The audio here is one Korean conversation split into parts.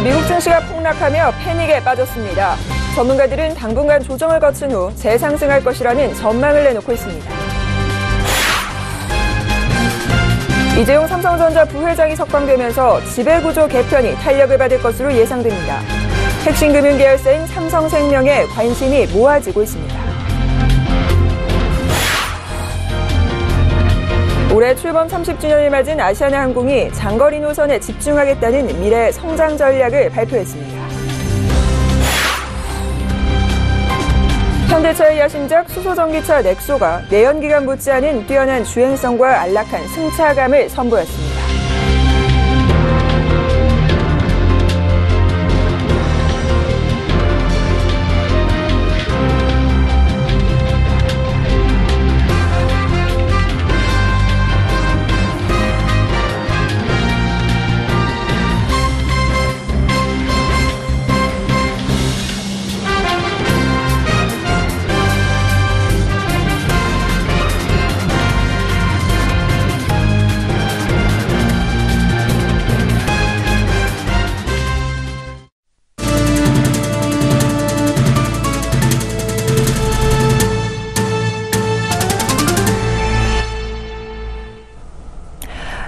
미국 증시가 폭락하며 패닉에 빠졌습니다. 전문가들은 당분간 조정을 거친 후 재상승할 것이라는 전망을 내놓고 있습니다. 이재용 삼성전자 부회장이 석방되면서 지배구조 개편이 탄력을 받을 것으로 예상됩니다. 핵심 금융계열사인 삼성생명에 관심이 모아지고 있습니다. 올해 출범 30주년을 맞은 아시아나항공이 장거리 노선에 집중하겠다는 미래 성장 전략을 발표했습니다. 현대차의 야심작 수소전기차 넥소가 내연기관 못지않은 뛰어난 주행성과 안락한 승차감을 선보였습니다.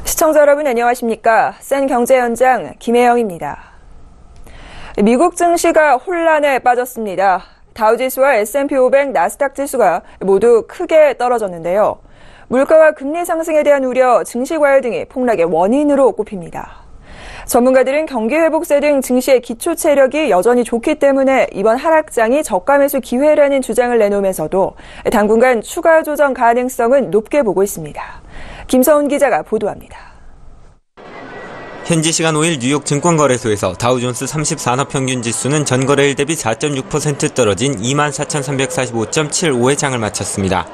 시청자 여러분 안녕하십니까? 센 경제 현장 김혜영입니다. 미국 증시가 혼란에 빠졌습니다. 다우지수와 S&P 500, 나스닥 지수가 모두 크게 떨어졌는데요. 물가와 금리 상승에 대한 우려, 증시 과열 등이 폭락의 원인으로 꼽힙니다. 전문가들은 경기 회복세 등 증시의 기초 체력이 여전히 좋기 때문에 이번 하락장이 저가 매수 기회라는 주장을 내놓으면서도 당분간 추가 조정 가능성은 높게 보고 있습니다. 김서훈 기자가 보도합니다. 현지 시간 5일 뉴욕 증권거래소에서 다우존스 30산업 평균 지수는 전거래일 대비 4.6% 떨어진 24,345.75의 장을 마쳤습니다.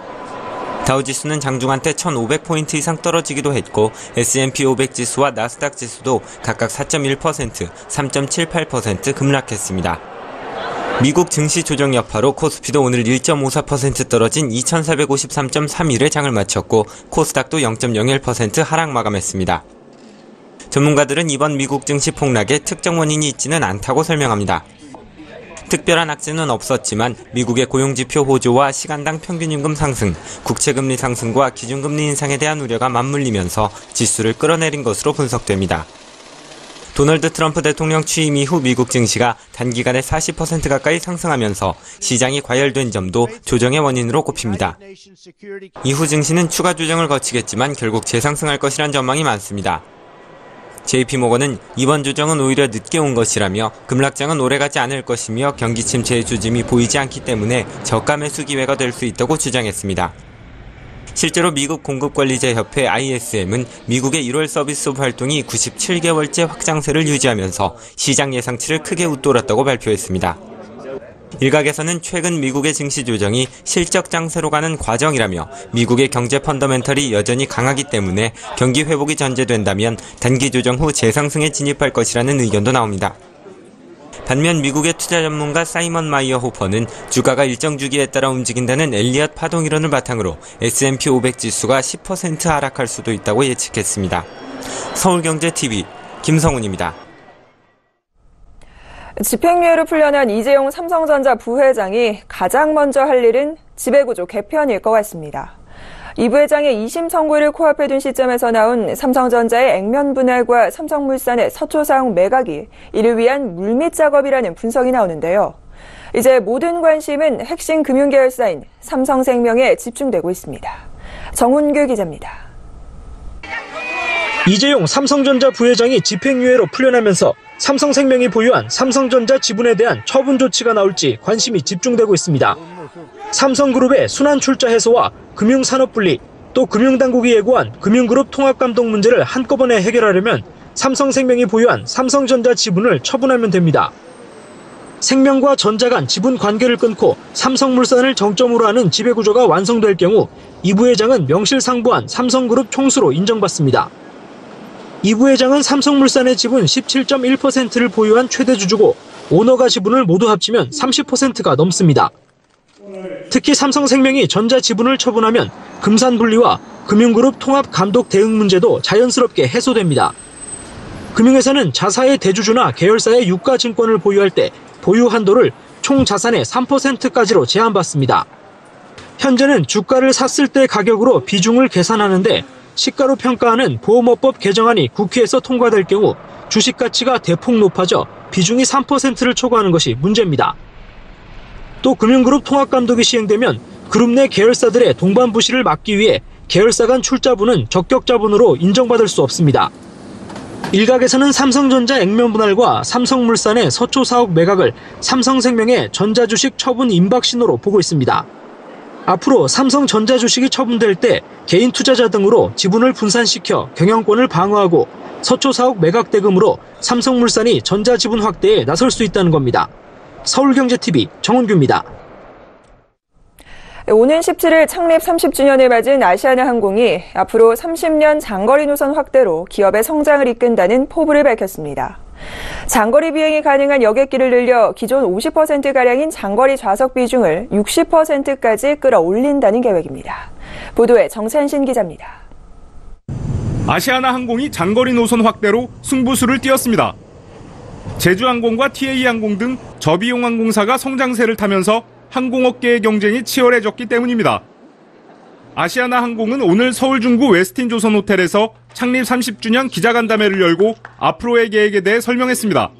다우지수는 장중한 때 1,500포인트 이상 떨어지기도 했고 S&P 500 지수와 나스닥 지수도 각각 4.1%, 3.78% 급락했습니다. 미국 증시 조정 여파로 코스피도 오늘 1.54% 떨어진 2,453.31의 장을 마쳤고 코스닥도 0.01% 하락 마감했습니다. 전문가들은 이번 미국 증시 폭락에 특정 원인이 있지는 않다고 설명합니다. 특별한 악재는 없었지만 미국의 고용지표 호조와 시간당 평균임금 상승, 국채금리 상승과 기준금리 인상에 대한 우려가 맞물리면서 지수를 끌어내린 것으로 분석됩니다. 도널드 트럼프 대통령 취임 이후 미국 증시가 단기간에 40% 가까이 상승하면서 시장이 과열된 점도 조정의 원인으로 꼽힙니다. 이후 증시는 추가 조정을 거치겠지만 결국 재상승할 것이란 전망이 많습니다. JP모건은 이번 조정은 오히려 늦게 온 것이라며 급락장은 오래가지 않을 것이며 경기 침체의 조짐이 보이지 않기 때문에 저가 매수 기회가 될 수 있다고 주장했습니다. 실제로 미국 공급관리자협회 ISM은 미국의 1월 서비스업 활동이 97개월째 확장세를 유지하면서 시장 예상치를 크게 웃돌았다고 발표했습니다. 일각에서는 최근 미국의 증시 조정이 실적 장세로 가는 과정이라며 미국의 경제 펀더멘털이 여전히 강하기 때문에 경기 회복이 전제된다면 단기 조정 후 재상승에 진입할 것이라는 의견도 나옵니다. 반면 미국의 투자 전문가 사이먼 마이어 호퍼는 주가가 일정 주기에 따라 움직인다는 엘리엇 파동 이론을 바탕으로 S&P 500 지수가 10% 하락할 수도 있다고 예측했습니다. 서울경제TV 김성훈입니다. 집행유예로 풀려난 이재용 삼성전자 부회장이 가장 먼저 할 일은 지배구조 개편일 것 같습니다. 이 부회장의 2심 청구를 코앞에 둔 시점에서 나온 삼성전자의 액면 분할과 삼성물산의 서초사업 매각이 이를 위한 물밑 작업이라는 분석이 나오는데요. 이제 모든 관심은 핵심 금융계열사인 삼성생명에 집중되고 있습니다. 정훈규 기자입니다. 이재용 삼성전자 부회장이 집행유예로 풀려나면서 삼성생명이 보유한 삼성전자 지분에 대한 처분 조치가 나올지 관심이 집중되고 있습니다. 삼성그룹의 순환출자 해소와 금융산업 분리, 또 금융당국이 예고한 금융그룹 통합감독 문제를 한꺼번에 해결하려면 삼성생명이 보유한 삼성전자 지분을 처분하면 됩니다. 생명과 전자 간 지분 관계를 끊고 삼성물산을 정점으로 하는 지배구조가 완성될 경우 이 부회장은 명실상부한 삼성그룹 총수로 인정받습니다. 이 부회장은 삼성물산의 지분 17.1%를 보유한 최대 주주고 오너가 지분을 모두 합치면 30%가 넘습니다. 특히 삼성생명이 전자 지분을 처분하면 금산 분리와 금융그룹 통합 감독 대응 문제도 자연스럽게 해소됩니다. 금융회사는 자사의 대주주나 계열사의 유가증권을 보유할 때 보유 한도를 총 자산의 3%까지로 제한받습니다. 현재는 주가를 샀을 때 가격으로 비중을 계산하는데 시가로 평가하는 보험업법 개정안이 국회에서 통과될 경우 주식 가치가 대폭 높아져 비중이 3%를 초과하는 것이 문제입니다. 또 금융그룹 통합감독이 시행되면 그룹 내 계열사들의 동반 부실을 막기 위해 계열사 간 출자분은 적격자분으로 인정받을 수 없습니다. 일각에서는 삼성전자 액면 분할과 삼성물산의 서초 사옥 매각을 삼성생명의 전자주식 처분 임박 신호로 보고 있습니다. 앞으로 삼성전자 주식이 처분될 때 개인 투자자 등으로 지분을 분산시켜 경영권을 방어하고 서초 사옥 매각 대금으로 삼성물산이 전자지분 확대에 나설 수 있다는 겁니다. 서울경제TV 정은규입니다. 오는 17일 창립 30주년을 맞은 아시아나항공이 앞으로 30년 장거리 노선 확대로 기업의 성장을 이끈다는 포부를 밝혔습니다. 장거리 비행이 가능한 여객기를 늘려 기존 50%가량인 장거리 좌석 비중을 60%까지 끌어올린다는 계획입니다. 보도에 정찬신 기자입니다. 아시아나항공이 장거리 노선 확대로 승부수를 띄웠습니다. 제주항공과 TA항공 등 저비용 항공사가 성장세를 타면서 항공업계의 경쟁이 치열해졌기 때문입니다. 아시아나항공은 오늘 서울 중구 웨스틴 조선 호텔에서 창립 30주년 기자간담회를 열고 앞으로의 계획에 대해 설명했습니다.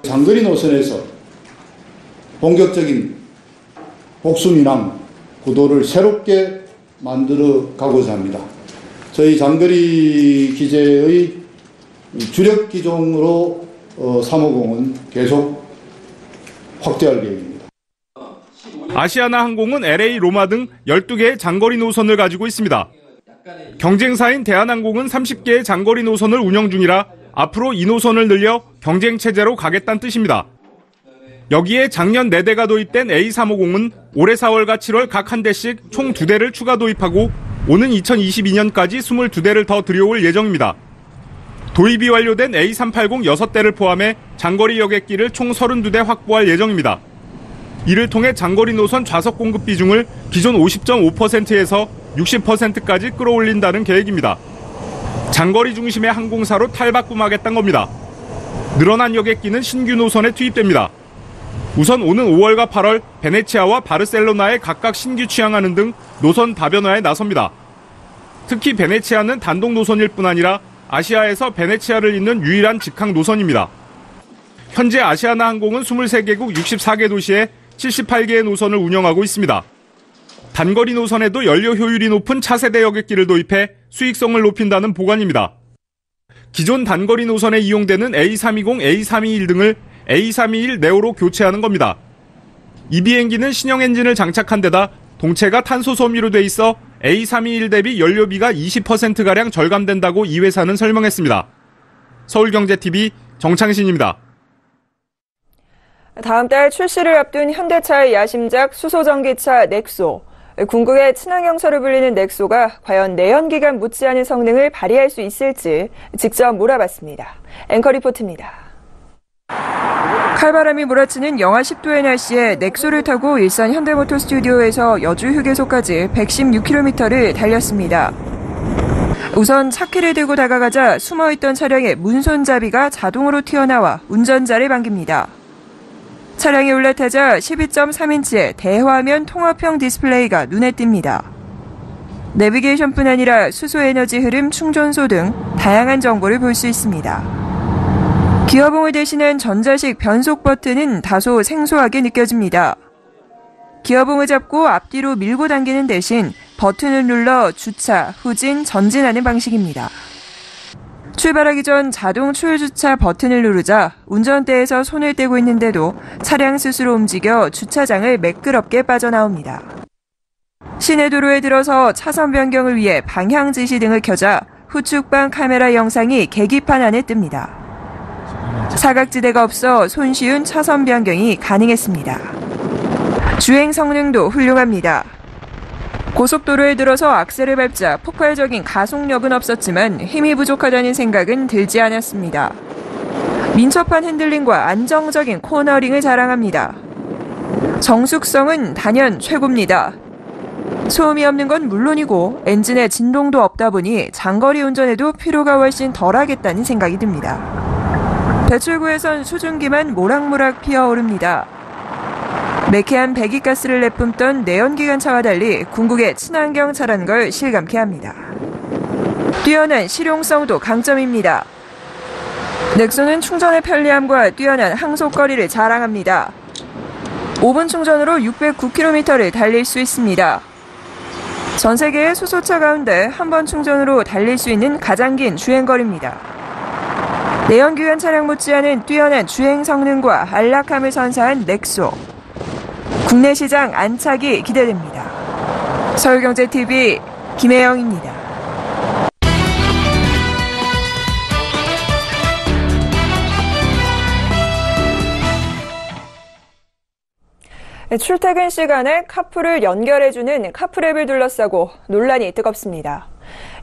장거리 노선에서 본격적인 복수민항 구도를 새롭게 만들어 가고자 합니다. 저희 장거리 기재의 주력 기종으로 350은 계속 확대할 계획입니다. 아시아나항공은 LA, 로마 등 12개의 장거리 노선을 가지고 있습니다. 경쟁사인 대한항공은 30개의 장거리 노선을 운영 중이라 앞으로 이 노선을 늘려 경쟁체제로 가겠다는 뜻입니다. 여기에 작년 4대가 도입된 A350은 올해 4월과 7월 각 한 대씩 총 2대를 추가 도입하고 오는 2022년까지 22대를 더 들여올 예정입니다. 도입이 완료된 A380 6대를 포함해 장거리 여객기를 총 32대 확보할 예정입니다. 이를 통해 장거리 노선 좌석 공급 비중을 기존 50.5%에서 60%까지 끌어올린다는 계획입니다. 장거리 중심의 항공사로 탈바꿈하겠다는 겁니다. 늘어난 여객기는 신규 노선에 투입됩니다. 우선 오는 5월과 8월 베네치아와 바르셀로나에 각각 신규 취항하는 등 노선 다변화에 나섭니다. 특히 베네치아는 단독 노선일 뿐 아니라 아시아에서 베네치아를 잇는 유일한 직항 노선입니다. 현재 아시아나항공은 23개국 64개 도시에 78개의 노선을 운영하고 있습니다. 단거리 노선에도 연료 효율이 높은 차세대 여객기를 도입해 수익성을 높인다는 보관입니다. 기존 단거리 노선에 이용되는 A320, A321 등을 A321 네오로 교체하는 겁니다. 이 비행기는 신형 엔진을 장착한 데다 동체가 탄소 섬유로 돼 있어 A321 대비 연료비가 20%가량 절감된다고 이 회사는 설명했습니다. 서울경제TV 정창신입니다. 다음 달 출시를 앞둔 현대차의 야심작 수소전기차 넥소. 궁극의 친환경차로 불리는 넥소가 과연 내연기관 못지않은 성능을 발휘할 수 있을지 직접 몰아봤습니다. 앵커 리포트입니다. 칼바람이 몰아치는 영하 10도의 날씨에 넥소를 타고 일산 현대모터 스튜디오에서 여주 휴게소까지 116km를 달렸습니다. 우선 차키를 들고 다가가자 숨어있던 차량의 문손잡이가 자동으로 튀어나와 운전자를 반깁니다. 차량이 올라타자 12.3인치의 대화면 통합형 디스플레이가 눈에 띕니다. 내비게이션뿐 아니라 수소에너지 흐름 충전소 등 다양한 정보를 볼 수 있습니다. 기어봉을 대신한 전자식 변속 버튼은 다소 생소하게 느껴집니다. 기어봉을 잡고 앞뒤로 밀고 당기는 대신 버튼을 눌러 주차, 후진, 전진하는 방식입니다. 출발하기 전 자동 초유주차 버튼을 누르자 운전대에서 손을 떼고 있는데도 차량 스스로 움직여 주차장을 매끄럽게 빠져나옵니다. 시내 도로에 들어서 차선 변경을 위해 방향 지시 등을 켜자 후측방 카메라 영상이 계기판 안에 뜹니다. 사각지대가 없어 손쉬운 차선 변경이 가능했습니다. 주행 성능도 훌륭합니다. 고속도로에 들어서 악셀을 밟자 폭발적인 가속력은 없었지만 힘이 부족하다는 생각은 들지 않았습니다. 민첩한 핸들링과 안정적인 코너링을 자랑합니다. 정숙성은 단연 최고입니다. 소음이 없는 건 물론이고 엔진에 진동도 없다 보니 장거리 운전에도 피로가 훨씬 덜하겠다는 생각이 듭니다. 배출구에선 수증기만 모락모락 피어오릅니다. 매캐한 배기가스를 내뿜던 내연기관차와 달리 궁극의 친환경 차라는 걸 실감케 합니다. 뛰어난 실용성도 강점입니다. 넥소는 충전의 편리함과 뛰어난 항속거리를 자랑합니다. 5분 충전으로 609km를 달릴 수 있습니다. 전 세계의 수소차 가운데 한 번 충전으로 달릴 수 있는 가장 긴 주행거리입니다. 내연기관 차량 못지않은 뛰어난 주행 성능과 안락함을 선사한 넥소. 국내 시장 안착이 기대됩니다. 서울경제TV 김혜영입니다. 출퇴근 시간에 카풀을 연결해주는 카풀앱을 둘러싸고 논란이 뜨겁습니다.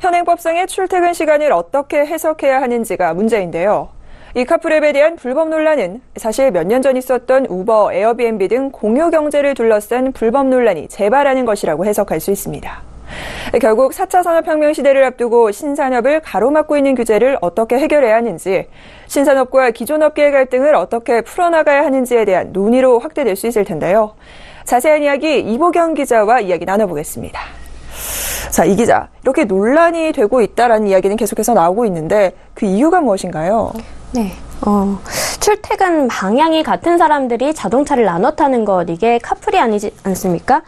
현행법상의 출퇴근 시간을 어떻게 해석해야 하는지가 문제인데요. 이 카풀앱에 대한 불법 논란은 사실 몇 년 전 있었던 우버, 에어비앤비 등 공유 경제를 둘러싼 불법 논란이 재발하는 것이라고 해석할 수 있습니다. 결국 4차 산업혁명 시대를 앞두고 신산업을 가로막고 있는 규제를 어떻게 해결해야 하는지, 신산업과 기존 업계의 갈등을 어떻게 풀어나가야 하는지에 대한 논의로 확대될 수 있을 텐데요. 자세한 이야기 이보경 기자와 이야기 나눠보겠습니다. 자, 이 기자, 이렇게 논란이 되고 있다라는 이야기는 계속해서 나오고 있는데 그 이유가 무엇인가요? 네. 출퇴근 방향이 같은 사람들이 자동차를 나눠 타는 것, 이게 카풀이 아니지 않습니까?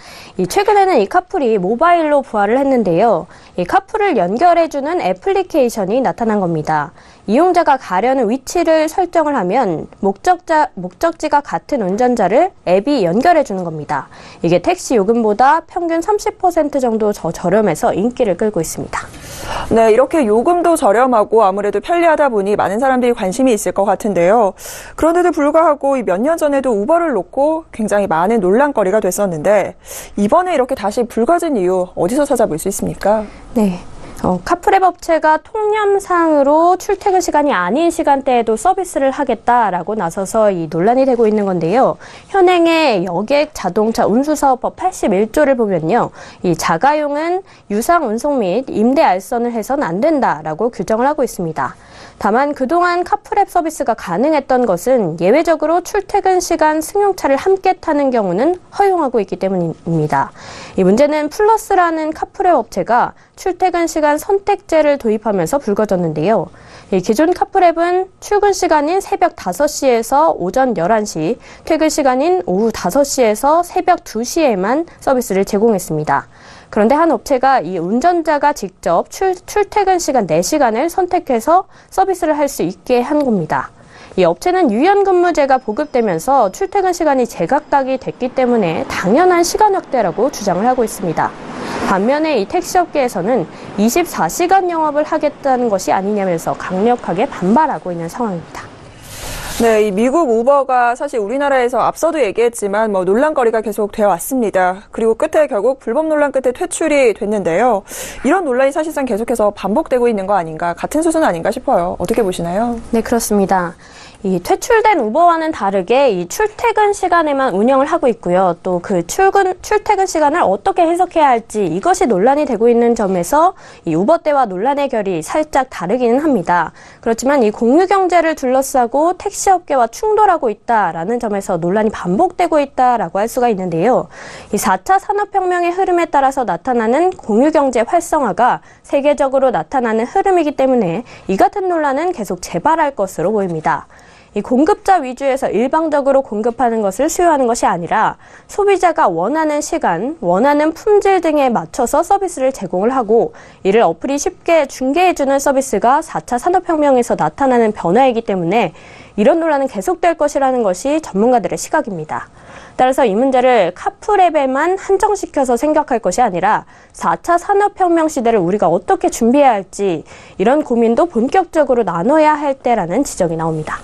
최근에는 이 카풀이 모바일로 부활을 했는데요. 이 카풀을 연결해주는 애플리케이션이 나타난 겁니다. 이용자가 가려는 위치를 설정을 하면 목적지가 같은 운전자를 앱이 연결해주는 겁니다. 이게 택시 요금보다 평균 30% 정도 더 저렴해서 인기를 끌고 있습니다. 네, 이렇게 요금도 저렴하고 아무래도 편리하다 보니 많은 사람들이 관심이 있을 것 같은데요. 그런데도 불구하고 몇 년 전에도 우버를 놓고 굉장히 많은 논란거리가 됐었는데 이번에 이렇게 다시 불거진 이유 어디서 찾아볼 수 있습니까? 네. 카풀앱 업체가 통념상으로 출퇴근 시간이 아닌 시간대에도 서비스를 하겠다라고 나서서 이 논란이 되고 있는 건데요. 현행의 여객 자동차 운수사업법 81조를 보면요. 이 자가용은 유상 운송 및 임대 알선을 해서는 안 된다라고 규정을 하고 있습니다. 다만 그동안 카풀앱 서비스가 가능했던 것은 예외적으로 출퇴근 시간 승용차를 함께 타는 경우는 허용하고 있기 때문입니다. 이 문제는 플러스라는 카풀앱 업체가 출퇴근 시간 선택제를 도입하면서 불거졌는데요. 기존 카풀앱은 출근 시간인 새벽 5시에서 오전 11시, 퇴근 시간인 오후 5시에서 새벽 2시에만 서비스를 제공했습니다. 그런데 한 업체가 이 운전자가 직접 출퇴근 시간 4시간을 선택해서 서비스를 할 수 있게 한 겁니다. 이 업체는 유연근무제가 보급되면서 출퇴근 시간이 제각각이 됐기 때문에 당연한 시간 확대라고 주장을 하고 있습니다. 반면에 이 택시업계에서는 24시간 영업을 하겠다는 것이 아니냐면서 강력하게 반발하고 있는 상황입니다. 네, 이 미국 우버가 사실 우리나라에서 앞서도 얘기했지만 논란거리가 계속 되어 왔습니다. 그리고 끝에 결국 불법 논란 끝에 퇴출이 됐는데요. 이런 논란이 사실상 계속해서 반복되고 있는 거 아닌가, 같은 수준 아닌가 싶어요. 어떻게 보시나요? 네, 그렇습니다. 이 퇴출된 우버와는 다르게 이 출퇴근 시간에만 운영을 하고 있고요. 또 그 출퇴근 시간을 어떻게 해석해야 할지 이것이 논란이 되고 있는 점에서 이 우버 때와 논란의 결이 살짝 다르기는 합니다. 그렇지만 이 공유 경제를 둘러싸고 택시업계와 충돌하고 있다라는 점에서 논란이 반복되고 있다라고 할 수가 있는데요. 이 4차 산업혁명의 흐름에 따라서 나타나는 공유 경제 활성화가 세계적으로 나타나는 흐름이기 때문에 이 같은 논란은 계속 재발할 것으로 보입니다. 이 공급자 위주에서 일방적으로 공급하는 것을 수요하는 것이 아니라 소비자가 원하는 시간, 원하는 품질 등에 맞춰서 서비스를 제공을 하고 이를 어플이 쉽게 중개해주는 서비스가 4차 산업혁명에서 나타나는 변화이기 때문에 이런 논란은 계속될 것이라는 것이 전문가들의 시각입니다. 따라서 이 문제를 카풀앱에만 한정시켜서 생각할 것이 아니라 4차 산업혁명 시대를 우리가 어떻게 준비해야 할지 이런 고민도 본격적으로 나눠야 할 때라는 지적이 나옵니다.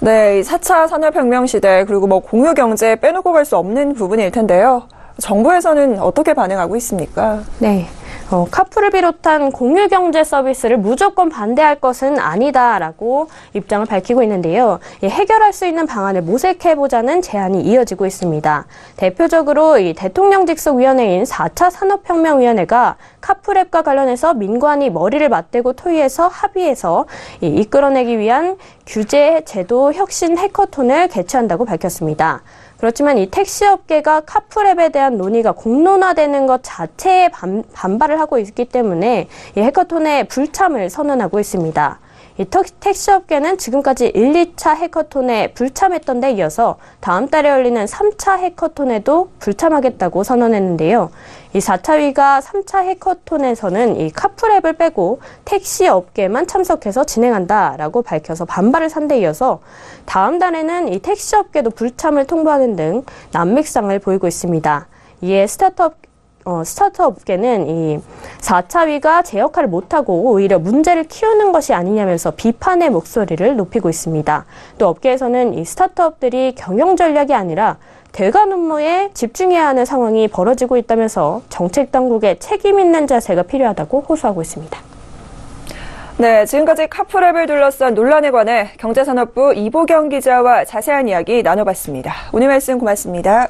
네, 4차 산업혁명 시대 그리고 공유 경제 빼놓고 갈 수 없는 부분일 텐데요. 정부에서는 어떻게 반응하고 있습니까? 네. 카풀을 비롯한 공유경제 서비스를 무조건 반대할 것은 아니다라고 입장을 밝히고 있는데요. 해결할 수 있는 방안을 모색해보자는 제안이 이어지고 있습니다. 대표적으로 이 대통령직속위원회인 4차 산업혁명위원회가 카풀앱과 관련해서 민관이 머리를 맞대고 토의해서 합의해서 이끌어내기 위한 규제 제도 혁신 해커톤을 개최한다고 밝혔습니다. 그렇지만 이 택시업계가 카풀앱에 대한 논의가 공론화되는 것 자체에 반발을 하고 있기 때문에 이 해커톤에 불참을 선언하고 있습니다. 이 택시업계는 지금까지 1, 2차 해커톤에 불참했던 데 이어서 다음 달에 열리는 3차 해커톤에도 불참하겠다고 선언했는데요. 이 4차위가 3차 해커톤에서는 이 카풀앱을 빼고 택시업계만 참석해서 진행한다라고 밝혀서 반발을 산 데 이어서 다음 달에는 이 택시업계도 불참을 통보하는 등 난믹상을 보이고 있습니다. 이에 스타트업계는 이 4차위가 제 역할을 못하고 오히려 문제를 키우는 것이 아니냐면서 비판의 목소리를 높이고 있습니다. 또 업계에서는 이 스타트업들이 경영 전략이 아니라 대관 업무에 집중해야 하는 상황이 벌어지고 있다면서 정책 당국의 책임 있는 자세가 필요하다고 호소하고 있습니다. 네, 지금까지 카풀앱을 둘러싼 논란에 관해 경제산업부 이보경 기자와 자세한 이야기 나눠봤습니다. 오늘 말씀 고맙습니다.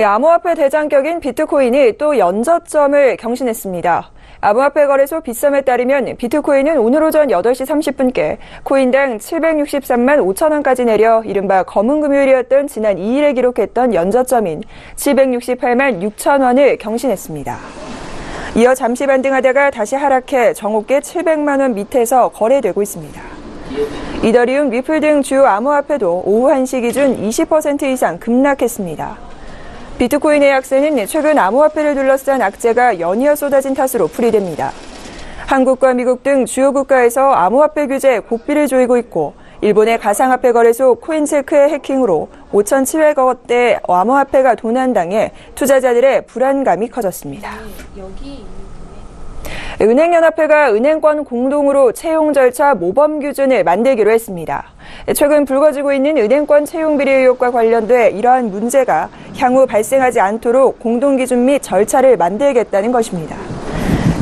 암호화폐 대장격인 비트코인이 또 연저점을 경신했습니다. 암호화폐 거래소 빗썸에 따르면 비트코인은 오늘 오전 8시 30분께 코인당 763만 5천 원까지 내려 이른바 검은 금요일이었던 지난 2일에 기록했던 연저점인 768만 6천 원을 경신했습니다. 이어 잠시 반등하다가 다시 하락해 정오께 700만 원 밑에서 거래되고 있습니다. 이더리움, 리플 등 주요 암호화폐도 오후 1시 기준 20% 이상 급락했습니다. 비트코인의 약세는 최근 암호화폐를 둘러싼 악재가 연이어 쏟아진 탓으로 풀이됩니다. 한국과 미국 등 주요 국가에서 암호화폐 규제에 고삐를 조이고 있고 일본의 가상화폐 거래소 코인체크의 해킹으로 5,700억 원대 암호화폐가 도난당해 투자자들의 불안감이 커졌습니다. 은행연합회가 은행권 공동으로 채용 절차 모범 기준을 만들기로 했습니다. 최근 불거지고 있는 은행권 채용 비리 의혹과 관련돼 이러한 문제가 향후 발생하지 않도록 공동기준 및 절차를 만들겠다는 것입니다.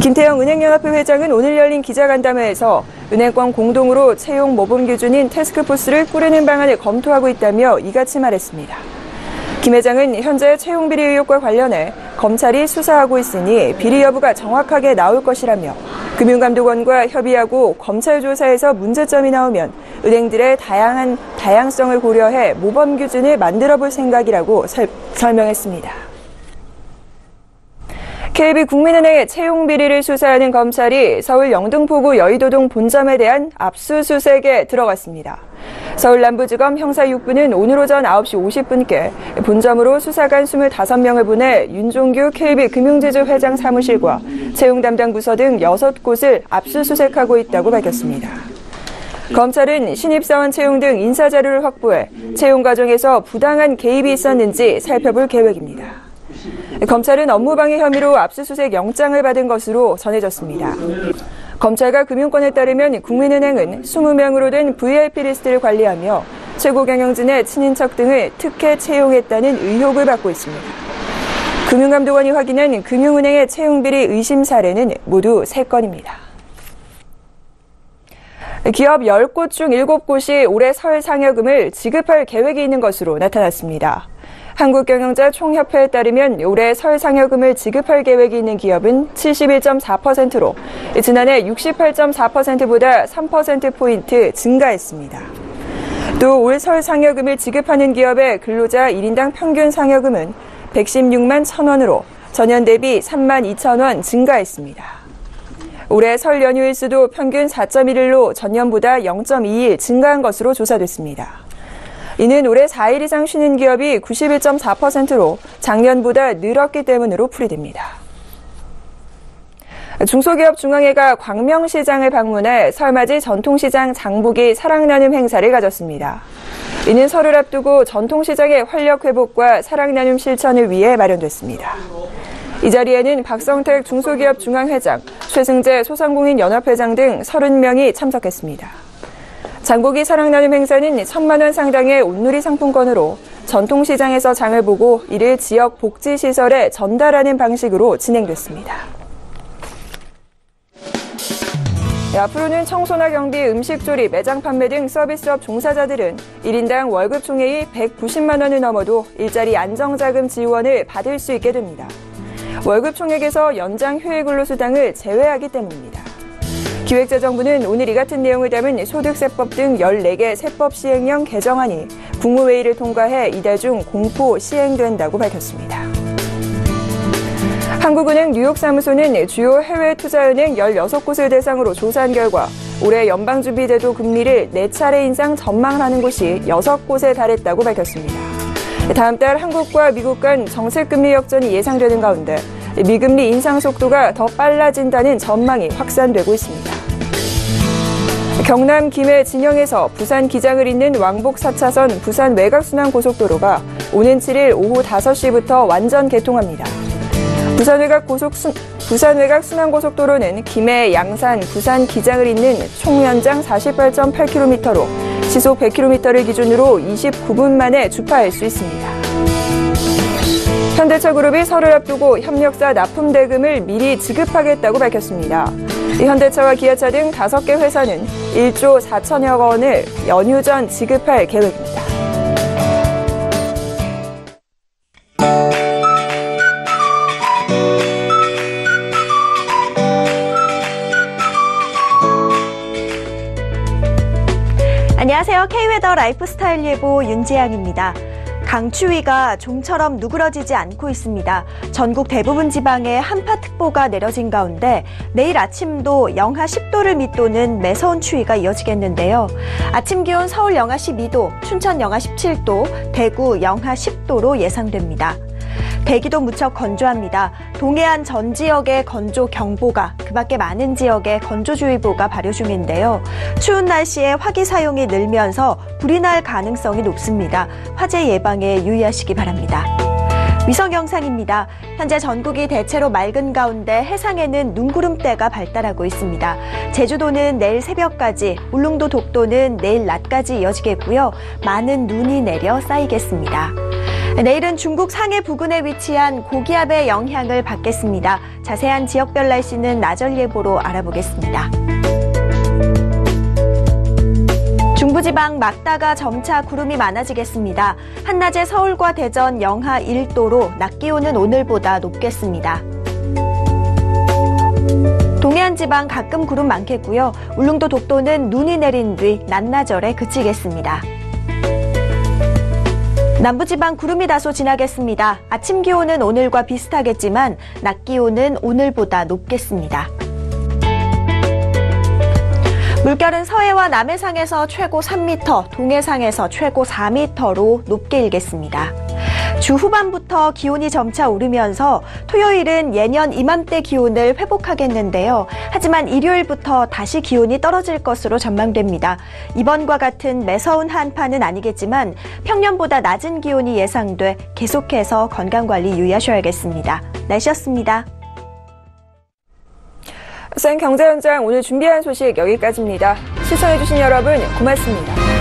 김태형 은행연합회 회장은 오늘 열린 기자간담회에서 은행권 공동으로 채용 모범 기준인 태스크포스를 꾸리는 방안을 검토하고 있다며 이같이 말했습니다. 김 회장은 현재 채용 비리 의혹과 관련해 검찰이 수사하고 있으니 비리 여부가 정확하게 나올 것이라며 금융감독원과 협의하고 검찰 조사에서 문제점이 나오면 은행들의 다양성을 고려해 모범 기준을 만들어 볼 생각이라고 설명했습니다. KB국민은행의 채용 비리를 수사하는 검찰이 서울 영등포구 여의도동 본점에 대한 압수수색에 들어갔습니다. 서울 남부지검 형사 6부는 오늘 오전 9시 50분께 본점으로 수사관 25명을 보내 윤종규 KB금융지주 회장 사무실과 채용 담당 부서 등 6곳을 압수수색하고 있다고 밝혔습니다. 검찰은 신입사원 채용 등 인사자료를 확보해 채용 과정에서 부당한 개입이 있었는지 살펴볼 계획입니다. 검찰은 업무방해 혐의로 압수수색 영장을 받은 것으로 전해졌습니다. 검찰과 금융권에 따르면 국민은행은 20명으로 된 VIP 리스트를 관리하며 최고 경영진의 친인척 등을 특혜 채용했다는 의혹을 받고 있습니다. 금융감독원이 확인한 금융은행의 채용비리 의심 사례는 모두 3건입니다. 기업 10곳 중 7곳이 올해 설 상여금을 지급할 계획이 있는 것으로 나타났습니다. 한국경영자 총협회에 따르면 올해 설 상여금을 지급할 계획이 있는 기업은 71.4%로 지난해 68.4%보다 3%포인트 증가했습니다. 또 올 설 상여금을 지급하는 기업의 근로자 1인당 평균 상여금은 116만 1,000원으로 전년 대비 3만 2천 원 증가했습니다. 올해 설 연휴일 수도 평균 4.1일로 전년보다 0.2일 증가한 것으로 조사됐습니다. 이는 올해 4일 이상 쉬는 기업이 91.4%로 작년보다 늘었기 때문으로 풀이됩니다. 중소기업 중앙회가 광명시장을 방문해 설맞이 전통시장 장보기 사랑나눔 행사를 가졌습니다. 이는 설을 앞두고 전통시장의 활력 회복과 사랑나눔 실천을 위해 마련됐습니다. 이 자리에는 박성택 중소기업중앙회장, 최승재 소상공인연합회장 등 30명이 참석했습니다. 장보기 사랑나눔 행사는 1,000만 원 상당의 온누리 상품권으로 전통시장에서 장을 보고 이를 지역 복지시설에 전달하는 방식으로 진행됐습니다. 앞으로는 청소나 경비, 음식조리, 매장 판매 등 서비스업 종사자들은 1인당 월급 총액이 190만 원을 넘어도 일자리 안정자금 지원을 받을 수 있게 됩니다. 월급 총액에서 연장 휴일근로수당을 제외하기 때문입니다. 기획재정부는 오늘 이 같은 내용을 담은 소득세법 등 14개 세법 시행령 개정안이 국무회의를 통과해 이달 중 공포 시행된다고 밝혔습니다. 한국은행 뉴욕사무소는 주요 해외 투자은행 16곳을 대상으로 조사한 결과 올해 연방준비제도 금리를 4차례 인상 전망하는 곳이 6곳에 달했다고 밝혔습니다. 다음 달 한국과 미국 간 정책금리 역전이 예상되는 가운데 미금리 인상 속도가 더 빨라진다는 전망이 확산되고 있습니다. 경남 김해 진영에서 부산 기장을 잇는 왕복 4차선 부산 외곽순환 고속도로가 오는 7일 오후 5시부터 완전 개통합니다. 부산 외곽 순환고속도로는 김해, 양산, 부산 기장을 잇는 총 연장 48.8km로 시속 100km를 기준으로 29분 만에 주파할 수 있습니다. 현대차그룹이 설을 앞두고 협력사 납품 대금을 미리 지급하겠다고 밝혔습니다. 현대차와 기아차 등 5개 회사는 1조 4천여 원을 연휴 전 지급할 계획입니다. 안녕하세요. K웨더 라이프스타일 예보 윤지향입니다. 강추위가 좀처럼 누그러지지 않고 있습니다. 전국 대부분 지방에 한파특보가 내려진 가운데 내일 아침도 영하 10도를 밑도는 매서운 추위가 이어지겠는데요. 아침 기온 서울 영하 12도, 춘천 영하 17도, 대구 영하 10도로 예상됩니다. 대기도 무척 건조합니다. 동해안 전 지역에 건조경보가, 그 밖에 많은 지역에 건조주의보가 발효 중인데요. 추운 날씨에 화기 사용이 늘면서 불이 날 가능성이 높습니다. 화재 예방에 유의하시기 바랍니다. 위성 영상입니다. 현재 전국이 대체로 맑은 가운데 해상에는 눈구름대가 발달하고 있습니다. 제주도는 내일 새벽까지, 울릉도 독도는 내일 낮까지 이어지겠고요. 많은 눈이 내려 쌓이겠습니다. 내일은 중국 상해 부근에 위치한 고기압의 영향을 받겠습니다. 자세한 지역별 날씨는 나절 예보로 알아보겠습니다. 중부지방 막다가 점차 구름이 많아지겠습니다. 한낮에 서울과 대전 영하 1도로 낮 기온은 오늘보다 높겠습니다. 동해안 지방 가끔 구름 많겠고요. 울릉도 독도는 눈이 내린 뒤 낮나절에 그치겠습니다. 남부지방 구름이 다소 지나겠습니다. 아침 기온은 오늘과 비슷하겠지만 낮 기온은 오늘보다 높겠습니다. 물결은 서해와 남해상에서 최고 3m, 동해상에서 최고 4m로 높게 일겠습니다. 주 후반부터 기온이 점차 오르면서 토요일은 예년 이맘때 기온을 회복하겠는데요. 하지만 일요일부터 다시 기온이 떨어질 것으로 전망됩니다. 이번과 같은 매서운 한파는 아니겠지만 평년보다 낮은 기온이 예상돼 계속해서 건강관리 유의하셔야겠습니다. 날씨였습니다. 센 경제 현장 오늘 준비한 소식 여기까지입니다. 시청해주신 여러분 고맙습니다.